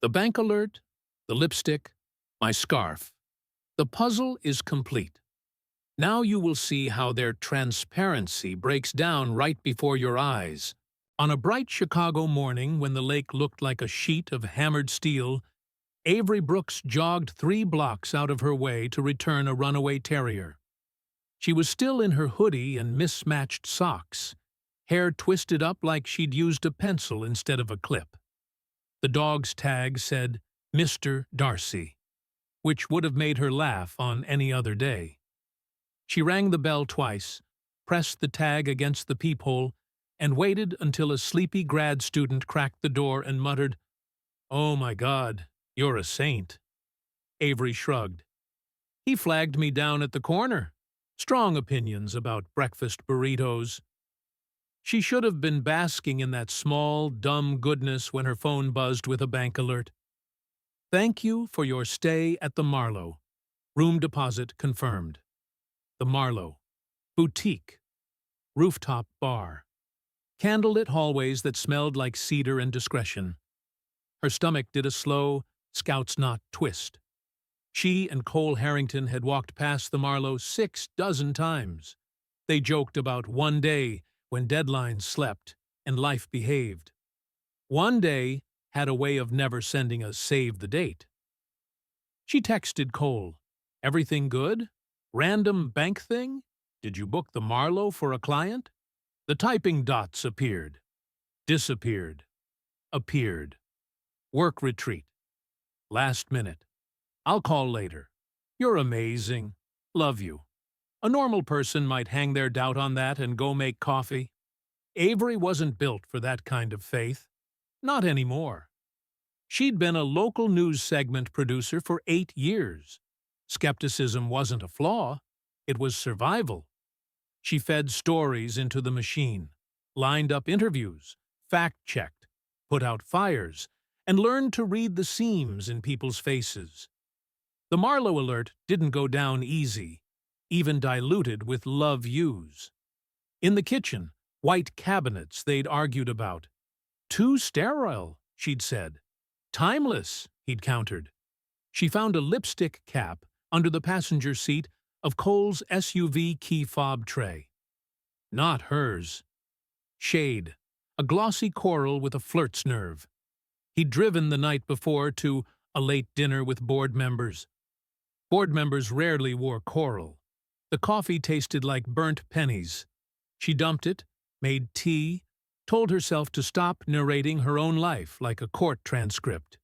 The bank alert, the lipstick, my scarf. The puzzle is complete. Now you will see how their transparency breaks down right before your eyes. On a bright Chicago morning when the lake looked like a sheet of hammered steel, Avery Brooks jogged 3 blocks out of her way to return a runaway terrier. She was still in her hoodie and mismatched socks, hair twisted up like she'd used a pencil instead of a clip. The dog's tag said, Mr. Darcy, which would have made her laugh on any other day. She rang the bell twice, pressed the tag against the peephole, and waited until a sleepy grad student cracked the door and muttered, "Oh my God, you're a saint." Avery shrugged. He flagged me down at the corner. Strong opinions about breakfast burritos. She should have been basking in that small, dumb goodness when her phone buzzed with a bank alert. Thank you for your stay at the Marlowe. Room deposit confirmed. The Marlowe. Boutique. Rooftop bar. Candlelit hallways that smelled like cedar and discretion. Her stomach did a slow, scout's knot twist. She and Cole Harrington had walked past the Marlowe 6 dozen times. They joked about one day when deadlines slept and life behaved. One day had a way of never sending a save the date. She texted Cole, "Everything good? Random bank thing? Did you book the Marlowe for a client?" The typing dots appeared, disappeared, appeared. Work retreat. Last minute. I'll call later. You're amazing. Love you. A normal person might hang their doubt on that and go make coffee. Avery wasn't built for that kind of faith. Not anymore. She'd been a local news segment producer for 8 years. Skepticism wasn't a flaw. It was survival. She fed stories into the machine, lined up interviews, fact-checked, put out fires, and learned to read the seams in people's faces. The Marlowe alert didn't go down easy, even diluted with love yous. In the kitchen, white cabinets they'd argued about. Too sterile, she'd said. Timeless, he'd countered. She found a lipstick cap under the passenger seat of Cole's SUV key fob tray. Not hers. Shade, a glossy coral with a flirt's nerve. He'd driven the night before to a late dinner with board members. Board members rarely wore coral. The coffee tasted like burnt pennies. She dumped it, made tea, told herself to stop narrating her own life like a court transcript.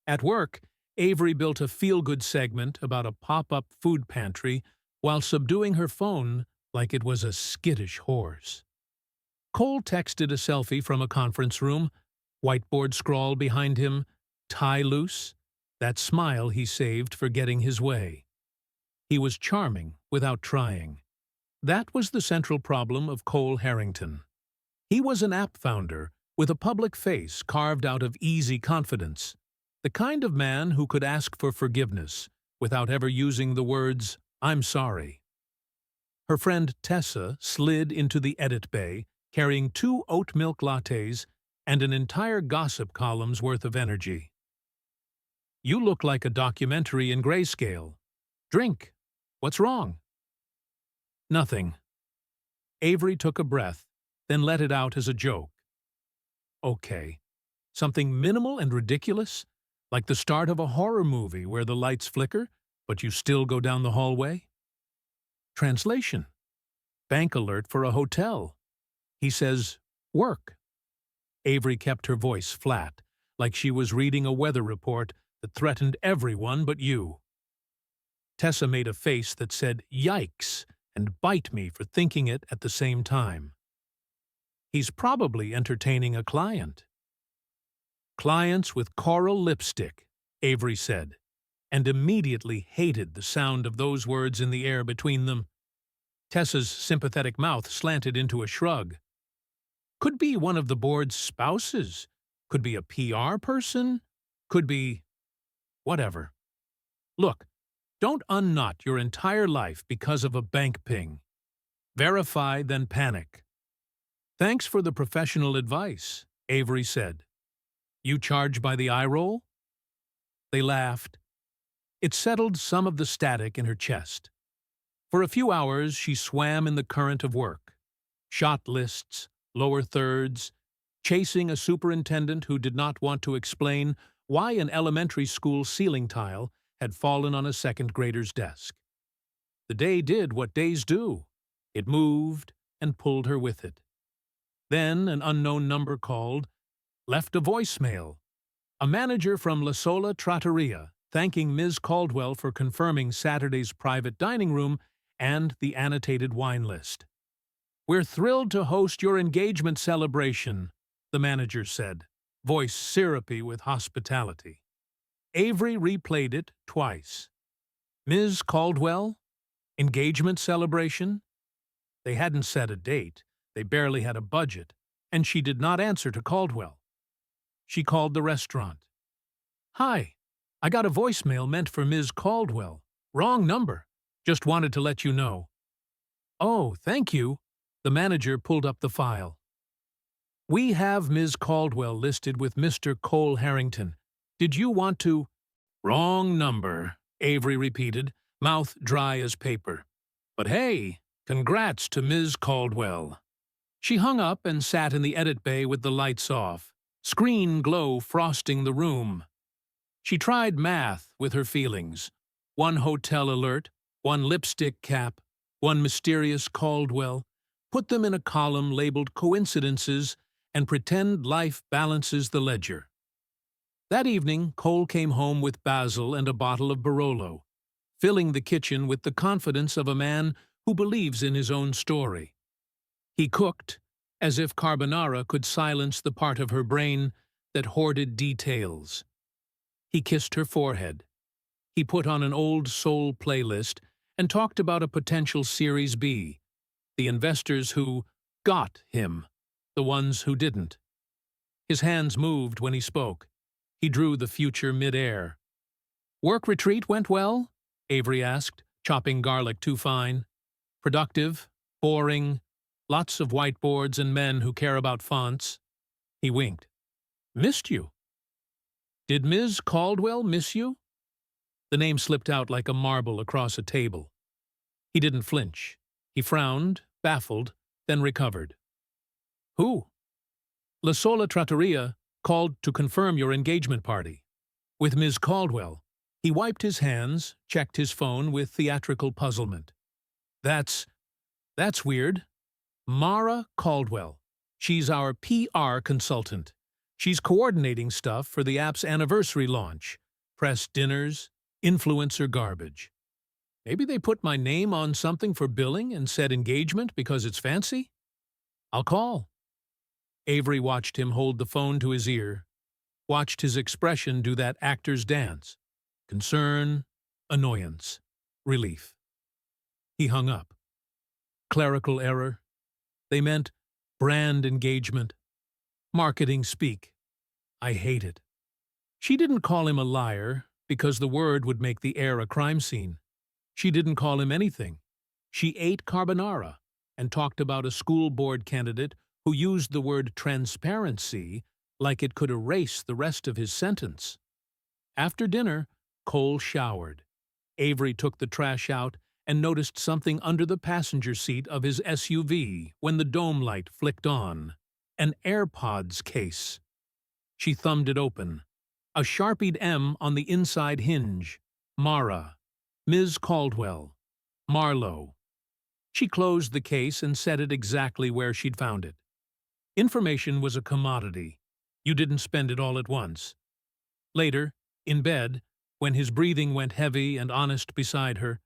At work, Avery built a feel-good segment about a pop-up food pantry while subduing her phone like it was a skittish horse. Cole texted a selfie from a conference room, whiteboard scrawl behind him, tie loose, that smile he saved for getting his way. He was charming without trying. That was the central problem of Cole Harrington. He was an app founder with a public face carved out of easy confidence, the kind of man who could ask for forgiveness without ever using the words, "I'm sorry." Her friend Tessa slid into the edit bay, carrying 2 oat milk lattes and an entire gossip column's worth of energy. "You look like a documentary in grayscale. Drink. What's wrong?" "Nothing." Avery took a breath, then let it out as a joke. "Okay. Something minimal and ridiculous, like the start of a horror movie where the lights flicker, but you still go down the hallway?" Translation. Bank alert for a hotel. He says, "Work." Avery kept her voice flat, like she was reading a weather report that threatened everyone but you. Tessa made a face that said, "Yikes," and bite me for thinking it at the same time. He's probably entertaining a client. "Clients with coral lipstick," Avery said, and immediately hated the sound of those words in the air between them. Tessa's sympathetic mouth slanted into a shrug. Could be one of the board's spouses. Could be a PR person. Could be... whatever. Look, don't unknot your entire life because of a bank ping. Verify, then panic. "Thanks for the professional advice," Avery said. "You charge by the eye roll?" They laughed. It settled some of the static in her chest. For a few hours, she swam in the current of work. Shot lists, lower thirds, chasing a superintendent who did not want to explain why an elementary school ceiling tile had fallen on a second grader's desk. The day did what days do. It moved and pulled her with it. Then an unknown number called, left a voicemail. A manager from La Sola Trattoria, thanking Ms. Caldwell for confirming Saturday's private dining room and the annotated wine list. "We're thrilled to host your engagement celebration," the manager said, voice syrupy with hospitality. Avery replayed it twice. "Ms. Caldwell? Engagement celebration?" They hadn't set a date, they barely had a budget, and she did not answer to Caldwell. She called the restaurant. "Hi, I got a voicemail meant for Ms. Caldwell. Wrong number. Just wanted to let you know." "Oh, thank you." The manager pulled up the file. "We have Ms. Caldwell listed with Mr. Cole Harrington. Did you want to—" "Wrong number," Avery repeated, mouth dry as paper. "But hey, congrats to Ms. Caldwell." She hung up and sat in the edit bay with the lights off, screen glow frosting the room. She tried math with her feelings. One hotel alert, one lipstick cap, one mysterious Caldwell. Put them in a column labeled coincidences and pretend life balances the ledger. That evening, Cole came home with Basil and a bottle of Barolo, filling the kitchen with the confidence of a man who believes in his own story. He cooked, as if carbonara could silence the part of her brain that hoarded details. He kissed her forehead. He put on an old soul playlist and talked about a potential Series B, the investors who got him, the ones who didn't. His hands moved when he spoke. He drew the future mid-air. "Work retreat went well?" Avery asked, chopping garlic too fine. "Productive, boring, lots of whiteboards and men who care about fonts." He winked. "Missed you." "Did Ms. Caldwell miss you?" The name slipped out like a marble across a table. He didn't flinch. He frowned, baffled, then recovered. "Who?" "La Sola Trattoria called to confirm your engagement party. With Ms. Caldwell." He wiped his hands, checked his phone with theatrical puzzlement. That's weird. Mara Caldwell. She's our PR consultant. She's coordinating stuff for the app's anniversary launch. Press dinners, influencer garbage. Maybe they put my name on something for billing and said engagement because it's fancy? I'll call." Avery watched him hold the phone to his ear, watched his expression do that actor's dance. Concern, annoyance, relief. He hung up. Clerical error. They meant brand engagement. Marketing speak. I hate it. She didn't call him a liar because the word would make the air a crime scene. She didn't call him anything. She ate carbonara and talked about a school board candidate who used the word transparency like it could erase the rest of his sentence. After dinner, Cole showered. Avery took the trash out and noticed something under the passenger seat of his SUV when the dome light flicked on. An AirPods case. She thumbed it open. A Sharpied M on the inside hinge. Mara. Ms. Caldwell. Marlowe. She closed the case and set it exactly where she'd found it. Information was a commodity. You didn't spend it all at once. Later, in bed, when his breathing went heavy and honest beside her,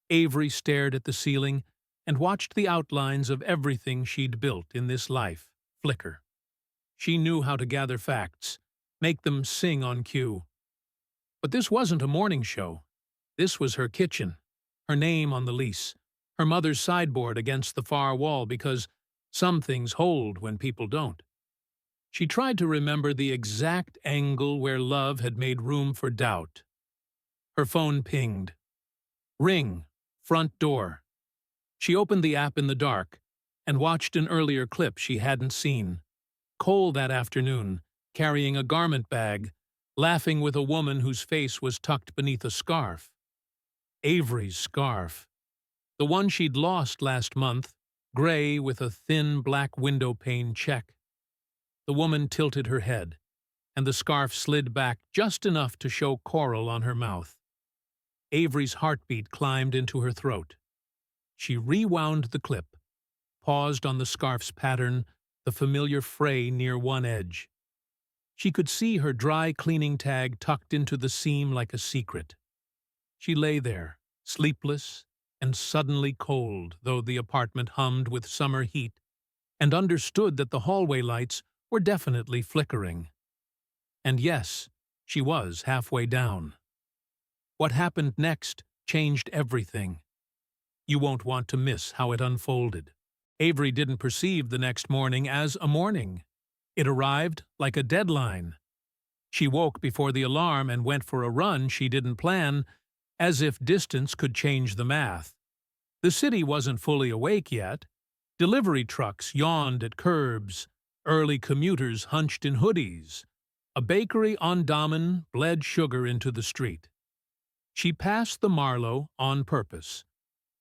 Avery stared at the ceiling and watched the outlines of everything she'd built in this life flicker. She knew how to gather facts, make them sing on cue. But this wasn't a morning show. This was her kitchen, her name on the lease, her mother's sideboard against the far wall because some things hold when people don't. She tried to remember the exact angle where love had made room for doubt. Her phone pinged. Ring. Front door. She opened the app in the dark and watched an earlier clip she hadn't seen. Cole that afternoon, carrying a garment bag, laughing with a woman whose face was tucked beneath a scarf. Avery's scarf. The one she'd lost last month, gray with a thin black window pane check. The woman tilted her head, and the scarf slid back just enough to show coral on her mouth. Avery's heartbeat climbed into her throat. She rewound the clip, paused on the scarf's pattern, the familiar fray near one edge. She could see her dry cleaning tag tucked into the seam like a secret. She lay there, sleepless and suddenly cold, though the apartment hummed with summer heat, and understood that the hallway lights were definitely flickering. And yes, she was halfway down. What happened next changed everything. You won't want to miss how it unfolded. Avery didn't perceive the next morning as a morning. It arrived like a deadline. She woke before the alarm and went for a run she didn't plan, as if distance could change the math. The city wasn't fully awake yet. Delivery trucks yawned at curbs, early commuters hunched in hoodies. A bakery on Damen bled sugar into the street. She passed the Marlowe on purpose.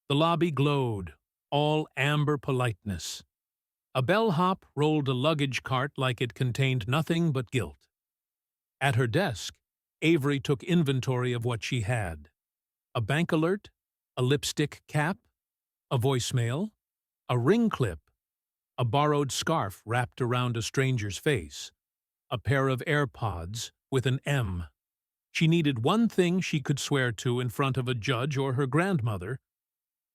The lobby glowed, all amber politeness. A bellhop rolled a luggage cart like it contained nothing but guilt. At her desk, Avery took inventory of what she had. A bank alert, a lipstick cap, a voicemail, a ring clip, a borrowed scarf wrapped around a stranger's face, a pair of AirPods with an M. She needed one thing she could swear to in front of a judge or her grandmother.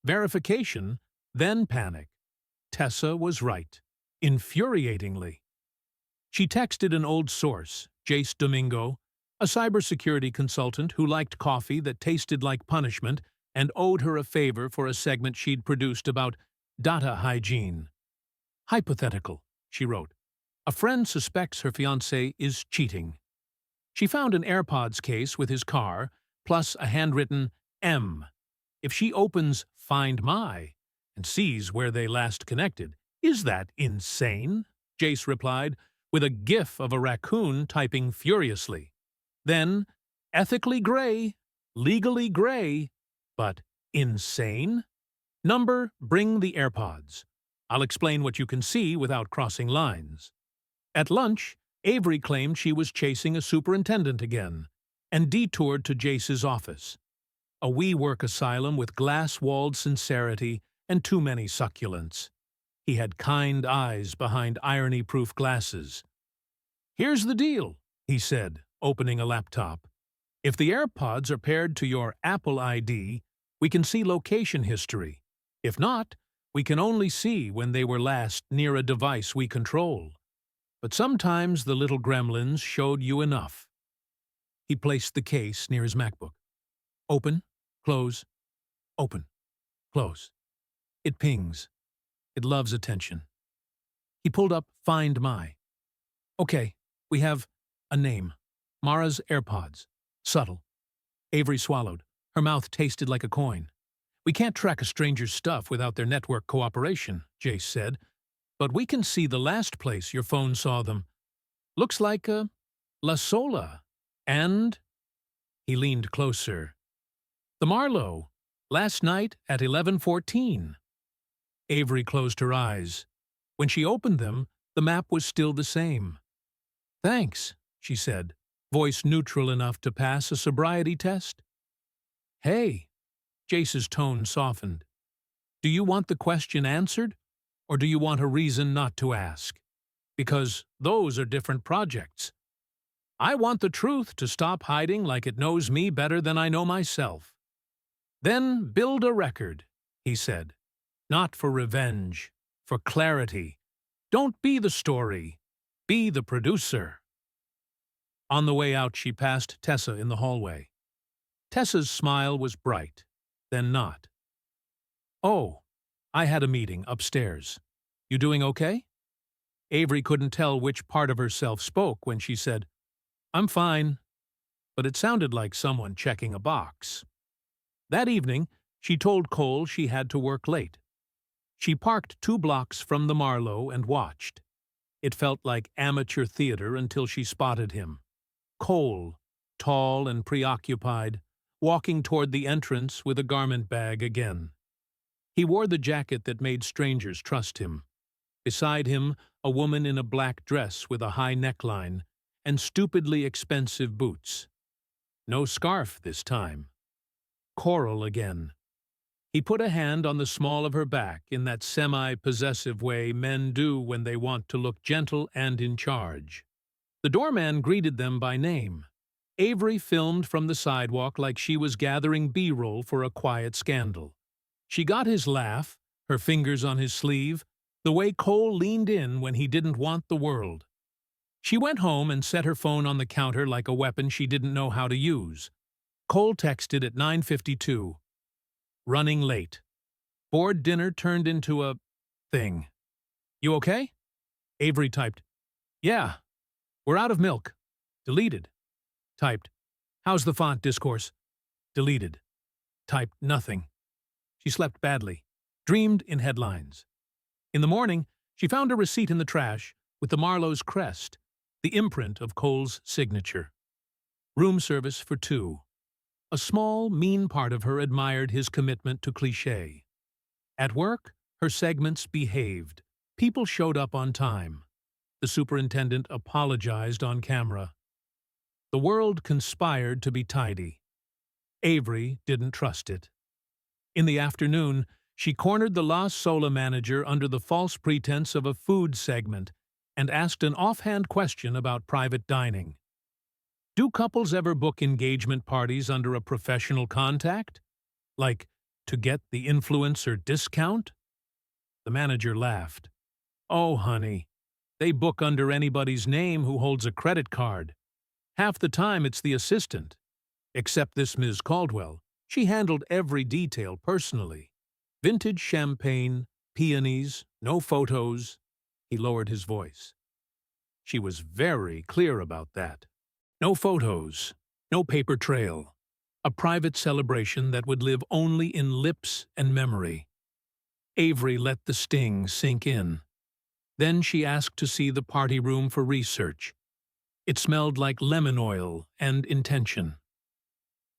Verification, then panic. Tessa was right, infuriatingly. She texted an old source, Jace Domingo, a cybersecurity consultant who liked coffee that tasted like punishment and owed her a favor for a segment she'd produced about data hygiene. Hypothetical, she wrote. A friend suspects her fiancé is cheating. She found an AirPods case with his car, plus a handwritten M. If she opens Find My and sees where they last connected, is that insane? Jace replied, with a gif of a raccoon typing furiously. Then, ethically gray, legally gray, but insane? Number, bring the AirPods. I'll explain what you can see without crossing lines. At lunch, Avery claimed she was chasing a superintendent again, and detoured to Jace's office. A WeWork asylum with glass-walled sincerity and too many succulents. He had kind eyes behind irony-proof glasses. Here's the deal, he said, opening a laptop. If the AirPods are paired to your Apple ID, we can see location history. If not, we can only see when they were last near a device we control. But sometimes the little gremlins showed you enough. He placed the case near his MacBook. Open, close, open, close. It pings. It loves attention. He pulled up Find My. Okay, we have a name. Mara's AirPods. Subtle. Avery swallowed. Her mouth tasted like a coin. We can't track a stranger's stuff without their network cooperation, Jace said. But we can see the last place your phone saw them. Looks like a La Sola. And... He leaned closer. The Marlowe. Last night at 11:14. Avery closed her eyes. When she opened them, the map was still the same. Thanks, she said, voice neutral enough to pass a sobriety test. Hey, Jace's tone softened. Do you want the question answered, or do you want a reason not to ask? Because those are different projects. I want the truth to stop hiding like it knows me better than I know myself. Then build a record, he said. Not for revenge, for clarity. Don't be the story. Be the producer. On the way out, she passed Tessa in the hallway. Tessa's smile was bright, then not. Oh, I had a meeting upstairs. You doing okay? Avery couldn't tell which part of herself spoke when she said, I'm fine, but it sounded like someone checking a box. That evening, she told Cole she had to work late. She parked 2 blocks from the Marlowe and watched. It felt like amateur theater until she spotted him. Cole, tall and preoccupied, walking toward the entrance with a garment bag again. He wore the jacket that made strangers trust him. Beside him, a woman in a black dress with a high neckline and stupidly expensive boots. No scarf this time. Coral again. He put a hand on the small of her back in that semi-possessive way men do when they want to look gentle and in charge. The doorman greeted them by name. Avery filmed from the sidewalk like she was gathering B-roll for a quiet scandal. She got his laugh, her fingers on his sleeve, the way Cole leaned in when he didn't want the world. She went home and set her phone on the counter like a weapon she didn't know how to use. Cole texted at 9:52. Running late. Bored dinner turned into a thing. You okay? Avery typed, Yeah. We're out of milk. Deleted. Typed, How's the font discourse? Deleted. Typed, Nothing. She slept badly. Dreamed in headlines. In the morning, she found a receipt in the trash with the Marlowe's crest, the imprint of Cole's signature. Room service for 2. A small, mean part of her admired his commitment to cliché. At work, her segments behaved. People showed up on time. The superintendent apologized on camera. The world conspired to be tidy. Avery didn't trust it. In the afternoon, she cornered the La Sola manager under the false pretense of a food segment and asked an offhand question about private dining. Do couples ever book engagement parties under a professional contact? Like, to get the influencer discount? The manager laughed. Oh, honey, they book under anybody's name who holds a credit card. Half the time it's the assistant. Except this Ms. Caldwell. She handled every detail personally. Vintage champagne, peonies, no photos. He lowered his voice. She was very clear about that. No photos, no paper trail. A private celebration that would live only in lips and memory. Avery let the sting sink in. Then she asked to see the party room for research. It smelled like lemon oil and intention.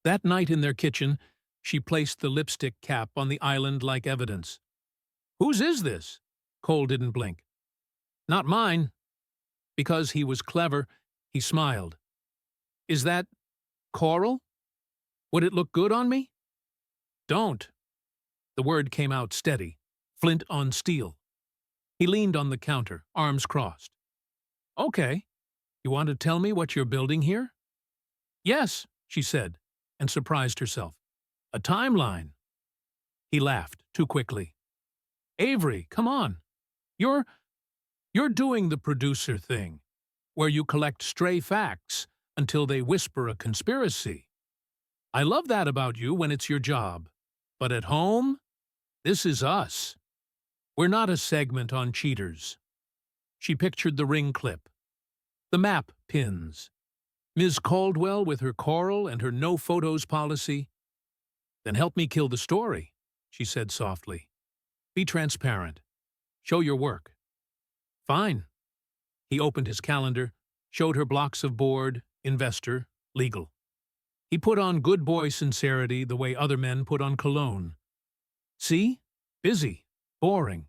That night in their kitchen, she placed the lipstick cap on the island like evidence. Whose is this? Cole didn't blink. Not mine. Because he was clever, he smiled. Is that coral? Would it look good on me? Don't. The word came out steady, flint on steel. He leaned on the counter, arms crossed. Okay. You want to tell me what you're building here? Yes, she said, and surprised herself. A timeline. He laughed, too quickly. Avery, come on. You're doing the producer thing, where you collect stray facts until they whisper a conspiracy. I love that about you when it's your job. But at home, this is us. We're not a segment on cheaters. She pictured the ring clip, the map pins, Ms. Caldwell with her coral and her no-photos policy. Then help me kill the story, she said softly. Be transparent. Show your work. Fine. He opened his calendar, showed her blocks of board, investor, legal. He put on good boy sincerity the way other men put on cologne. See? Busy. Boring.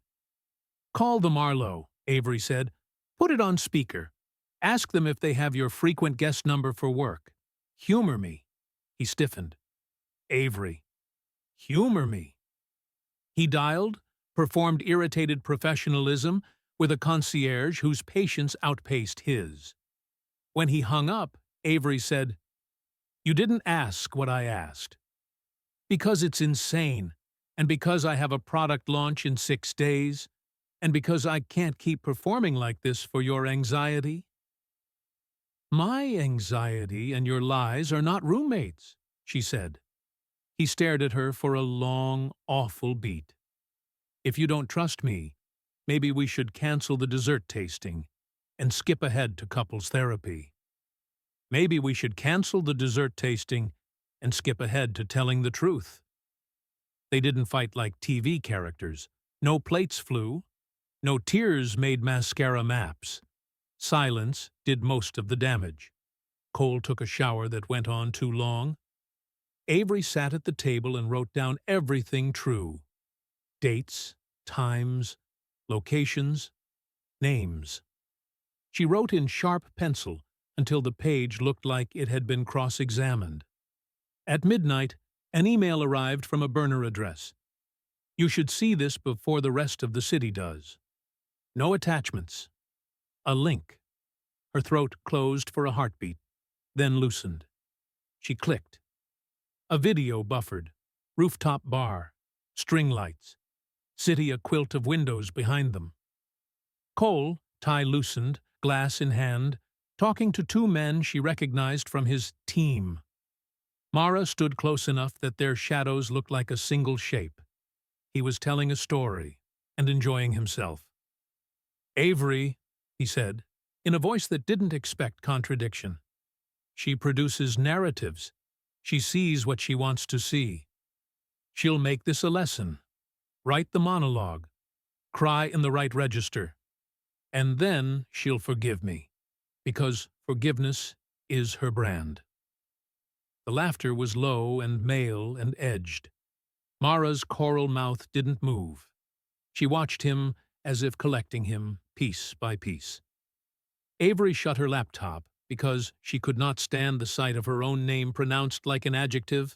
Call the Marlowe, Avery said. Put it on speaker. Ask them if they have your frequent guest number for work. Humor me. He stiffened. Avery. Humor me. He dialed, performed irritated professionalism with a concierge whose patience outpaced his. When he hung up, Avery said, You didn't ask what I asked. Because it's insane, and because I have a product launch in 6 days, and because I can't keep performing like this for your anxiety. My anxiety and your lies are not roommates, she said. He stared at her for a long, awful beat. If you don't trust me, maybe we should cancel the dessert tasting and skip ahead to couples therapy. Maybe we should cancel the dessert tasting and skip ahead to telling the truth. They didn't fight like TV characters. No plates flew. No tears made mascara maps. Silence did most of the damage. Cole took a shower that went on too long. Avery sat at the table and wrote down everything true. Dates, times, locations, names. She wrote in sharp pencil until the page looked like it had been cross-examined. At midnight, an email arrived from a burner address. You should see this before the rest of the city does. No attachments. A link. Her throat closed for a heartbeat, then loosened. She clicked. A video buffered. Rooftop bar. String lights. City a quilt of windows behind them. Cole, tie loosened, glass in hand, talking to two men she recognized from his team. Mara stood close enough that their shadows looked like a single shape. He was telling a story and enjoying himself. Avery, he said, in a voice that didn't expect contradiction. She produces narratives. She sees what she wants to see. She'll make this a lesson. Write the monologue. Cry in the right register. And then she'll forgive me, because forgiveness is her brand. The laughter was low and male and edged. Mara's coral mouth didn't move. She watched him as if collecting him piece by piece. Avery shut her laptop because she could not stand the sight of her own name pronounced like an adjective.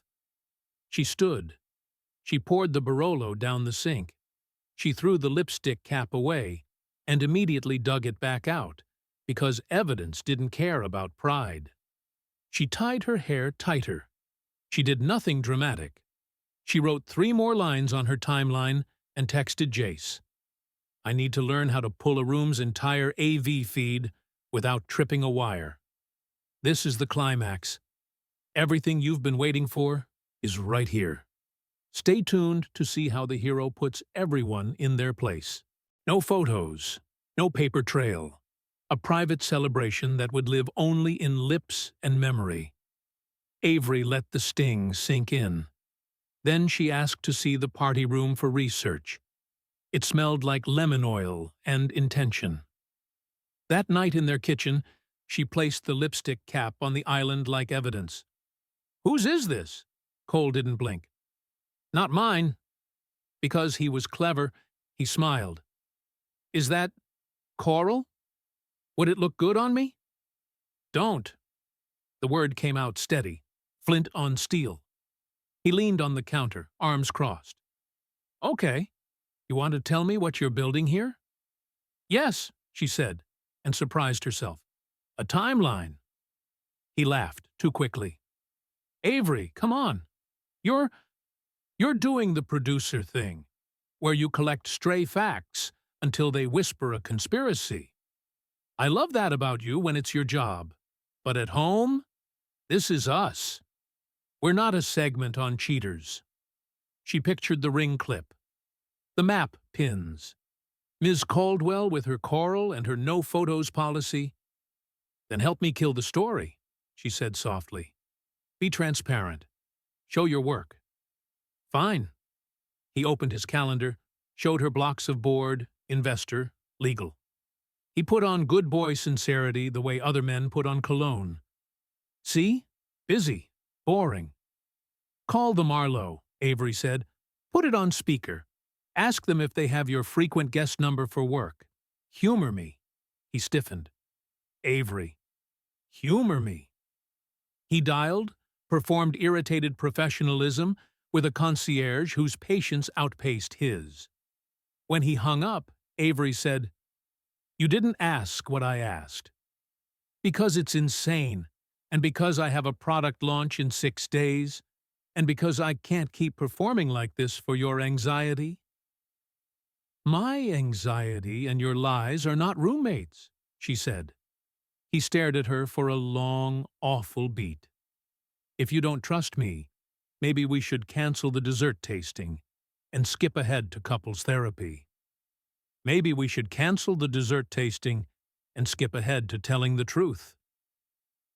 She stood. She poured the Barolo down the sink. She threw the lipstick cap away and immediately dug it back out because evidence didn't care about pride. She tied her hair tighter. She did nothing dramatic. She wrote 3 more lines on her timeline and texted Jace. I need to learn how to pull a room's entire AV feed without tripping a wire. This is the climax. Everything you've been waiting for is right here. Stay tuned to see how the hero puts everyone in their place. No photos, no paper trail. A private celebration that would live only in lips and memory. Avery let the sting sink in. Then she asked to see the party room for research. It smelled like lemon oil and intention. That night in their kitchen, she placed the lipstick cap on the island like evidence. Whose is this? Cole didn't blink. Not mine. Because he was clever, he smiled. Is that coral? Would it look good on me? Don't. The word came out steady, flint on steel. He leaned on the counter, arms crossed. Okay. You want to tell me what you're building here? Yes, she said, and surprised herself. A timeline. He laughed, too quickly. Avery, come on. You're doing the producer thing, where you collect stray facts until they whisper a conspiracy. I love that about you when it's your job. But at home, this is us. We're not a segment on cheaters. She pictured the ring clip, the map pins, Ms. Caldwell with her coral and her no-photos policy. Then help me kill the story, she said softly. Be transparent. Show your work. Fine. He opened his calendar, showed her blocks of board, investor, legal. He put on good boy sincerity the way other men put on cologne. See? Busy. Boring. Call the Marlowe, Avery said. Put it on speaker. Ask them if they have your frequent guest number for work. Humor me. He stiffened. Avery. Humor me. He dialed, performed irritated professionalism with a concierge whose patience outpaced his. When he hung up, Avery said, You didn't ask what I asked. Because it's insane, and because I have a product launch in 6 days, and because I can't keep performing like this for your anxiety. My anxiety and your lies are not roommates, she said. He stared at her for a long, awful beat. If you don't trust me, maybe we should cancel the dessert tasting and skip ahead to couples therapy. Maybe we should cancel the dessert tasting and skip ahead to telling the truth.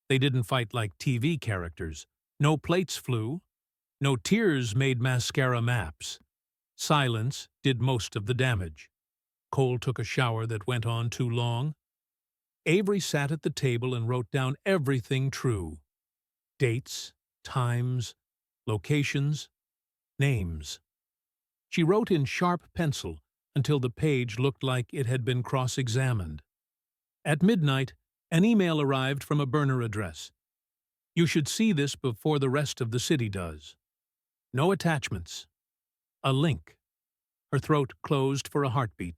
They didn't fight like TV characters. No plates flew. No tears made mascara maps. Silence did most of the damage. Cole took a shower that went on too long. Avery sat at the table and wrote down everything true. Dates, times, locations, names. She wrote in sharp pencil until the page looked like it had been cross-examined. At midnight, an email arrived from a burner address. You should see this before the rest of the city does. No attachments. A link. Her throat closed for a heartbeat,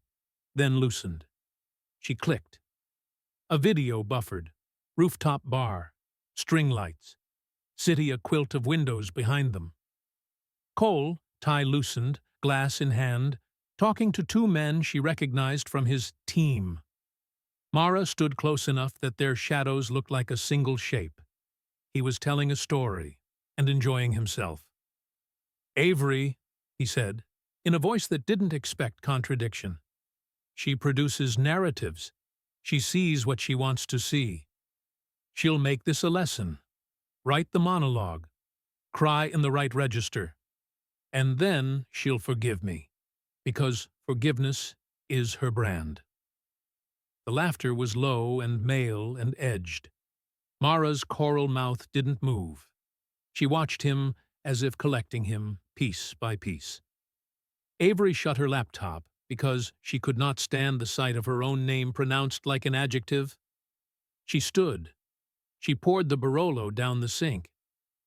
then loosened. She clicked. A video buffered. Rooftop bar. String lights. City a quilt of windows behind them. Cole, tie loosened, glass in hand, talking to two men she recognized from his team. Mara stood close enough that their shadows looked like a single shape. He was telling a story and enjoying himself. Avery, he said, in a voice that didn't expect contradiction. She produces narratives. She sees what she wants to see. She'll make this a lesson. Write the monologue. Cry in the right register. And then she'll forgive me, because forgiveness is her brand. The laughter was low and male and edged. Mara's coral mouth didn't move. She watched him as if collecting him piece by piece. Avery shut her laptop because she could not stand the sight of her own name pronounced like an adjective. She stood. She poured the Barolo down the sink.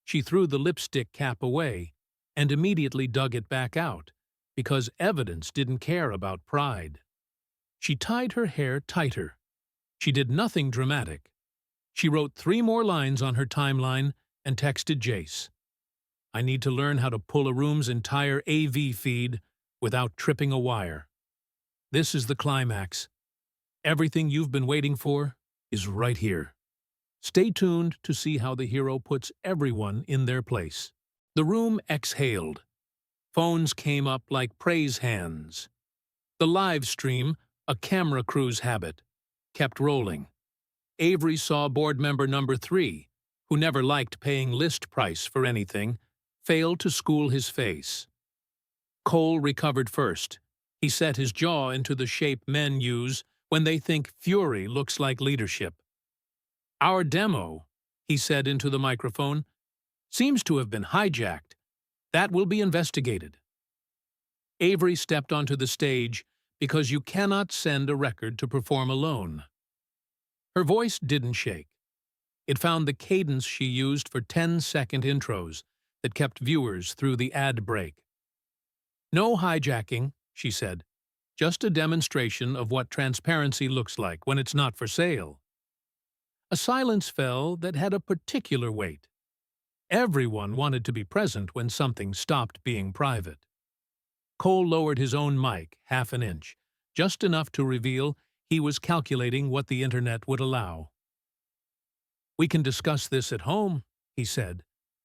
She threw the lipstick cap away and immediately dug it back out because evidence didn't care about pride. She tied her hair tighter. She did nothing dramatic. She wrote 3 more lines on her timeline and texted Jace. I need to learn how to pull a room's entire AV feed without tripping a wire. This is the climax. Everything you've been waiting for is right here. Stay tuned to see how the hero puts everyone in their place. The room exhaled. Phones came up like praise hands. The live stream, a camera crew's habit, kept rolling. Avery saw board member number 3, who never liked paying list price for anything, fail to school his face. Cole recovered first. He set his jaw into the shape men use when they think fury looks like leadership. Our demo, he said into the microphone, seems to have been hijacked. That will be investigated. Avery stepped onto the stage because you cannot send a record to perform alone. Her voice didn't shake. It found the cadence she used for 10-second intros that kept viewers through the ad break. No hijacking, she said. Just a demonstration of what transparency looks like when it's not for sale. A silence fell that had a particular weight. Everyone wanted to be present when something stopped being private. Cole lowered his own mic half an inch, just enough to reveal he was calculating what the internet would allow. We can discuss this at home, he said,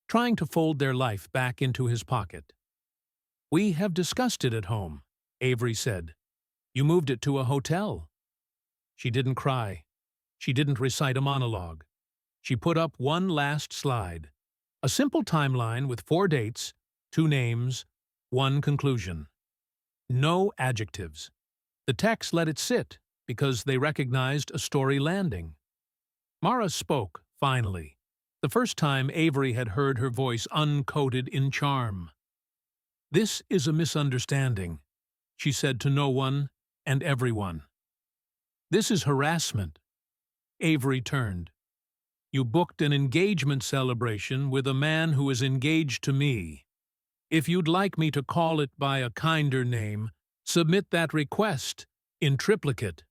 trying to fold their life back into his pocket. We have discussed it at home, Avery said. You moved it to a hotel. She didn't cry. She didn't recite a monologue. She put up one last slide. A simple timeline with 4 dates, 2 names, 1 conclusion. No adjectives. The text let it sit because they recognized a story landing. Mara spoke, finally, the first time Avery had heard her voice uncoated in charm. This is a misunderstanding, she said to no one and everyone. This is harassment. Avery turned. You booked an engagement celebration with a man who is engaged to me. If you'd like me to call it by a kinder name, submit that request in triplicate.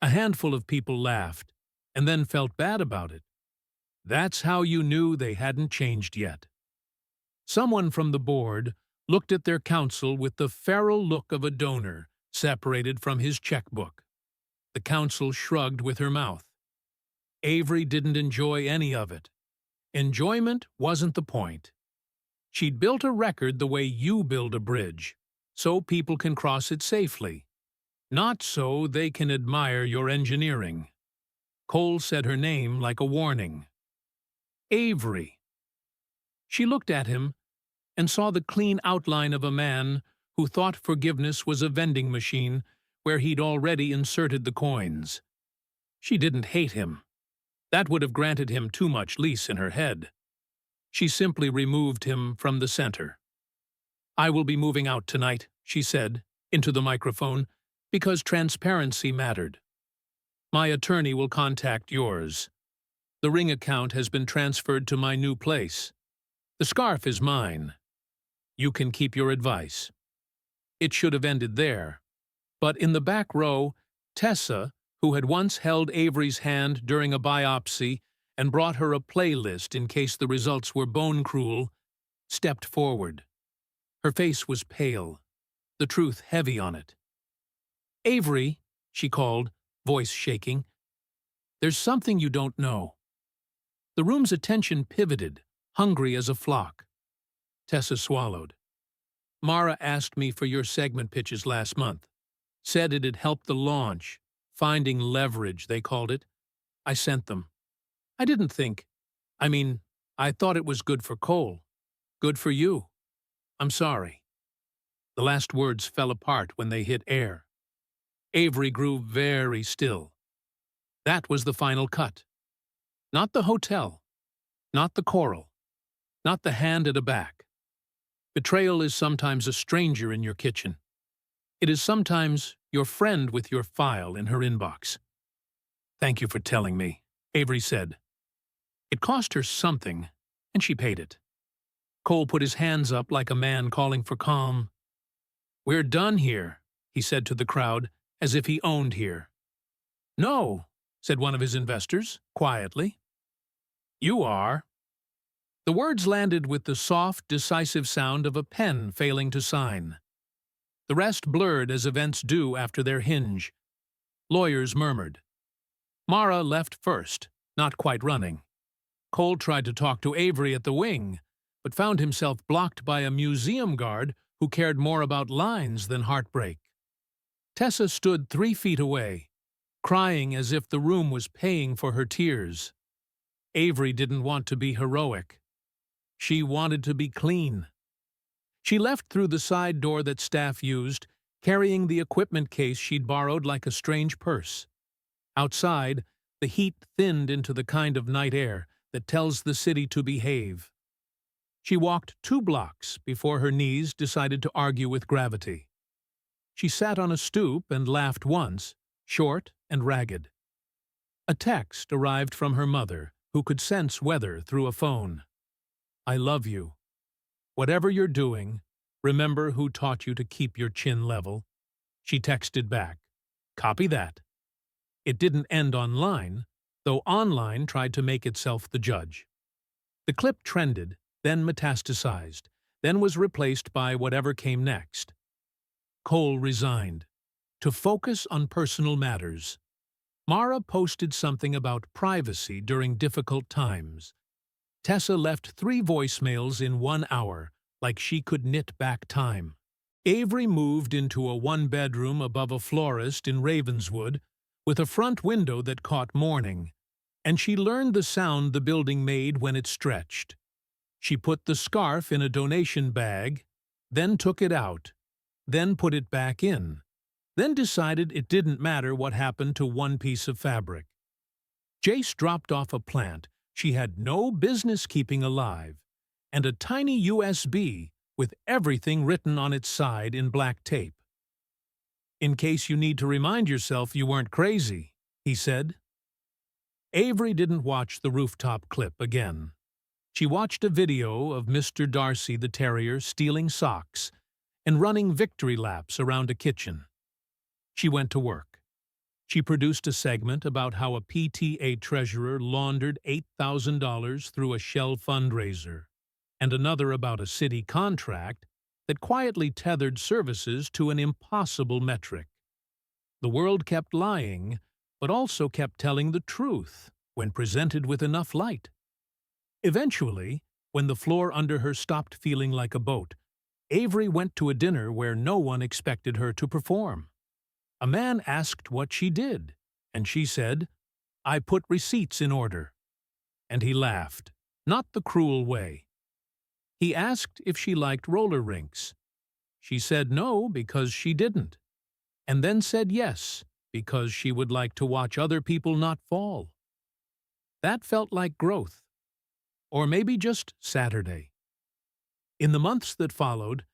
A handful of people laughed and then felt bad about it. That's how you knew they hadn't changed yet. Someone from the board looked at their counsel with the feral look of a donor separated from his checkbook. The counsel shrugged with her mouth. Avery didn't enjoy any of it. Enjoyment wasn't the point. She'd built a record the way you build a bridge, so people can cross it safely, not so they can admire your engineering. Cole said her name like a warning. Avery. She looked at him and saw the clean outline of a man who thought forgiveness was a vending machine where he'd already inserted the coins. She didn't hate him. That would have granted him too much lease in her head. She simply removed him from the center. "I will be moving out tonight," she said, into the microphone, because transparency mattered. "My attorney will contact yours. The ring account has been transferred to my new place. The scarf is mine. You can keep your advice." It should have ended there. But in the back row, Tessa, who had once held Avery's hand during a biopsy and brought her a playlist in case the results were bone-cruel, stepped forward. Her face was pale, the truth heavy on it. "Avery," she called, voice shaking, "there's something you don't know." The room's attention pivoted, hungry as a flock. Tessa swallowed. "Mara asked me for your segment pitches last month. Said it'd help the launch. Finding leverage, they called it. I sent them. I didn't think. I thought it was good for Cole. Good for you. I'm sorry." The last words fell apart when they hit air. Avery grew very still. That was the final cut. Not the hotel. Not the coral. Not the hand at a back. Betrayal is sometimes a stranger in your kitchen. It is sometimes your friend with your file in her inbox. "Thank you for telling me," Avery said. It cost her something, and she paid it. Cole put his hands up like a man calling for calm. "We're done here," he said to the crowd, as if he owned here. "No," said one of his investors, quietly. "You are." The words landed with the soft, decisive sound of a pen failing to sign. The rest blurred as events do after their hinge. Lawyers murmured. Mara left first, not quite running. Cole tried to talk to Avery at the wing, but found himself blocked by a museum guard who cared more about lines than heartbreak. Tessa stood 3 feet away, crying as if the room was paying for her tears. Avery didn't want to be heroic. She wanted to be clean. She left through the side door that staff used, carrying the equipment case she'd borrowed like a strange purse. Outside, the heat thinned into the kind of night air that tells the city to behave. She walked 2 blocks before her knees decided to argue with gravity. She sat on a stoop and laughed once, short and ragged. A text arrived from her mother, who could sense weather through a phone. "I love you. Whatever you're doing, remember who taught you to keep your chin level." She texted back, "Copy that." It didn't end online, though online tried to make itself the judge. The clip trended, then metastasized, then was replaced by whatever came next. Cole resigned, to focus on personal matters. Mara posted something about privacy during difficult times. Tessa left 3 voicemails in 1 hour, like she could knit back time. Avery moved into a 1-bedroom above a florist in Ravenswood, with a front window that caught morning, and she learned the sound the building made when it stretched. She put the scarf in a donation bag, then took it out, then put it back in, then decided it didn't matter what happened to one piece of fabric. Jace dropped off a plant she had no business keeping alive, and a tiny USB with everything written on its side in black tape. "In case you need to remind yourself you weren't crazy," he said. Avery didn't watch the rooftop clip again. She watched a video of Mr. Darcy the terrier stealing socks and running victory laps around a kitchen. She went to work. She produced a segment about how a PTA treasurer laundered $8,000 through a Shell fundraiser, and another about a city contract that quietly tethered services to an impossible metric. The world kept lying, but also kept telling the truth when presented with enough light. Eventually, when the floor under her stopped feeling like a boat, Avery went to a dinner where no one expected her to perform. A man asked what she did, and she said, "I put receipts in order." And he laughed, not the cruel way. He asked if she liked roller rinks. She said no because she didn't, and then said yes because she would like to watch other people not fall. That felt like growth. Or maybe just Saturday. In the months that followed,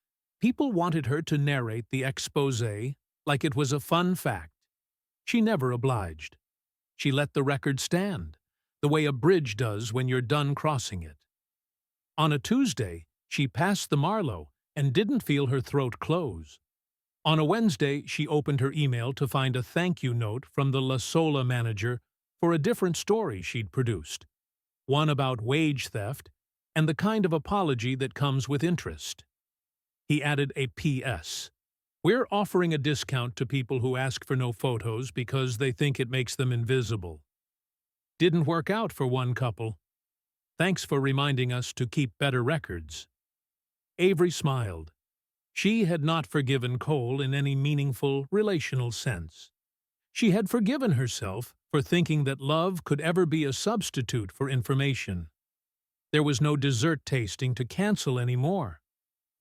people wanted her to narrate the exposé like it was a fun fact. She never obliged. She let the record stand, the way a bridge does when you're done crossing it. On a Tuesday, she passed the Marlowe and didn't feel her throat close. On a Wednesday, she opened her email to find a thank you note from the La Sola manager for a different story she'd produced, one about wage theft and the kind of apology that comes with interest. He added a P.S. We're offering a discount to people who ask for no photos because they think it makes them invisible. Didn't work out for one couple. Thanks for reminding us to keep better records. Avery smiled. She had not forgiven Cole in any meaningful, relational sense. She had forgiven herself for thinking that love could ever be a substitute for information. There was no dessert tasting to cancel anymore.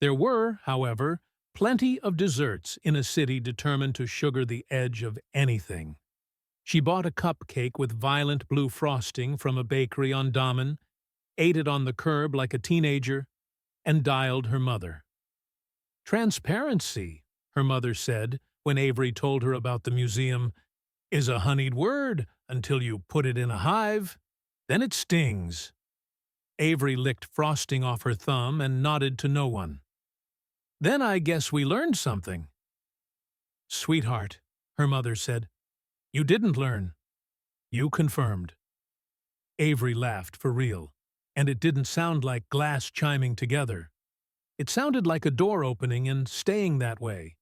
There were, however, plenty of desserts in a city determined to sugar the edge of anything. She bought a cupcake with violent blue frosting from a bakery on Damen, ate it on the curb like a teenager, and dialed her mother. Transparency, her mother said when Avery told her about the museum, is a honeyed word until you put it in a hive. Then it stings. Avery licked frosting off her thumb and nodded to no one. Then I guess we learned something. Sweetheart, her mother said, you didn't learn. You confirmed. Avery laughed for real, and it didn't sound like glass chiming together. It sounded like a door opening and staying that way.